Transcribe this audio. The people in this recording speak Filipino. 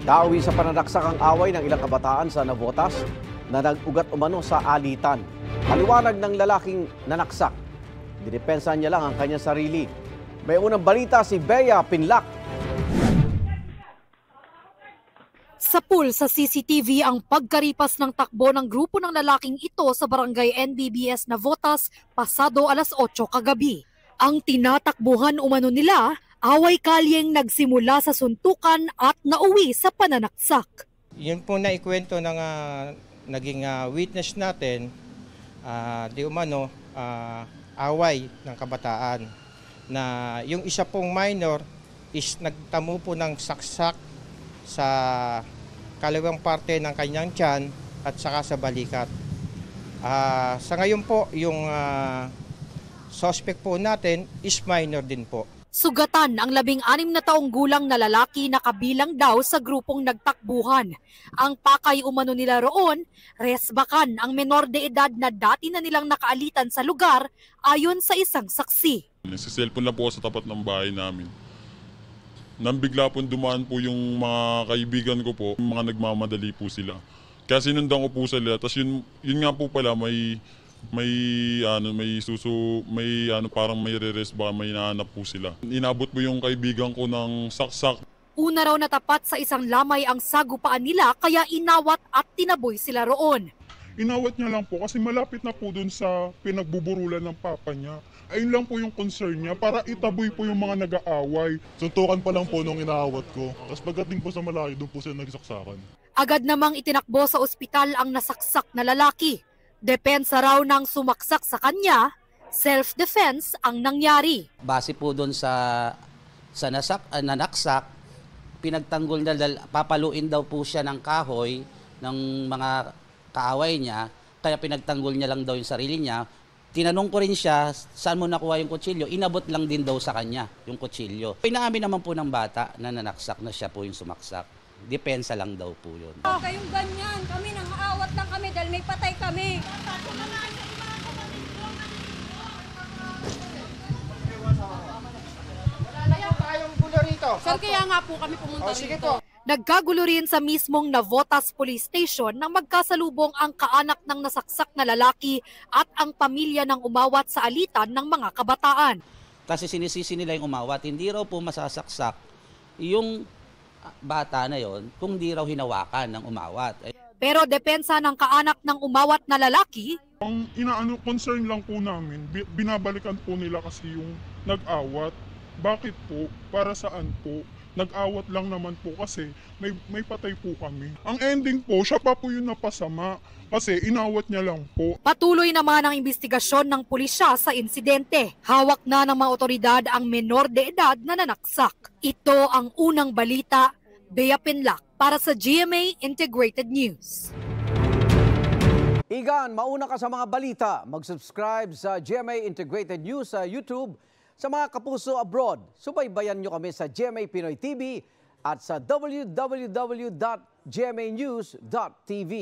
Nauwi sa pananaksak ang away ng ilang kabataan sa Navotas na nag-ugat umano sa alitan. Paliwanag ng lalaking nanaksak, dinepensahan niya lang ang kanyang sarili. May unang balita si Bea Pinlac. Sa pool sa CCTV ang pagkaripas ng takbo ng grupo ng lalaking ito sa barangay NBBS Navotas pasado alas 8 kagabi. Ang tinatakbuhan umano nila, away kalyeng nagsimula sa suntukan at nauwi sa pananaksak. Yun po na ikwento ng naging witness natin, di umano away ng kabataan na yung isa pong minor is nagtamo po ng saksak sa kaliwang parte ng kanyang tiyan at saka sa balikat. Sa ngayon po, yung suspect po natin is minor din po. Sugatan ang 16 na taong gulang na lalaki na kabilang daw sa grupong nagtakbuhan. Ang pakay umano nila roon, resbakan ang menor de edad na dati na nilang nakaalitan sa lugar ayon sa isang saksi. Nagsiselfon lang po sa tapat ng bahay namin. Nang bigla po dumaan po yung mga kaibigan ko po, mga nagmamadali po sila. Kaya sinundan ko po sila, tapos yun nga po pala parang may re-rest ba, may nahanap po sila. Inabot po yung kaibigan ko ng saksak. Una raw natapat sa isang lamay ang sagupaan nila kaya inawat at tinaboy sila roon. Inawat niya lang po kasi malapit na po dun sa pinagbuburulan ng papa niya. Ayun lang po yung concern niya para itaboy po yung mga nag-aaway. Suntukan pa lang po nung inaawat ko. Tapos pagdating po sa malayo, doon po sila nagsaksakan. Agad namang itinakbo sa ospital ang nasaksak na lalaki. Depensa raw ng sumaksak sa kanya, self-defense ang nangyari. Base po doon sa nanaksak, pinagtanggol na papaluin daw po siya ng kahoy ng mga kaaway niya, kaya pinagtanggol niya lang daw yung sarili niya. Tinanong ko rin siya, saan mo nakuha yung kutsilyo? Inabot lang din daw sa kanya yung kutsilyo. Inaamin naman po ng bata na nanaksak na siya po yung sumaksak. Depensa lang daw po yun. Kayong ganyan, kami nang aawat lang kami dahil may patay kami. Wala na tayong gulo rito. Sir, kaya nga po kami pumunta dito. Nagkagulo rin sa mismong Navotas Police Station nang magkasalubong ang kaanak ng nasaksak na lalaki at ang pamilya ng umawat sa alitan ng mga kabataan. Kasi sinisisi nila yung umawat, hindi raw po masasaksak yung bata na yon kung di raw hinawakan ng umawat. Pero depensa ng kaanak ng umawat na lalaki, Ang concern lang po namin, binabalikan po nila kasi yung nag-awat. Bakit po? Para saan po? Nag-awat lang naman po kasi may patay po kami. Ang ending po, siya pa po yung napasama kasi inawat niya lang po. patuloy naman ang investigasyon ng pulisya sa insidente. Hawak na ng mga otoridad ang menor de edad na nanaksak. Ito ang unang balita, Bea Pinlac para sa GMA Integrated News. Igan, mauna ka sa mga balita. Mag-subscribe sa GMA Integrated News sa YouTube. Sa mga kapuso abroad, subaybayan nyo kami sa GMA Pinoy TV at sa www.gmanews.tv.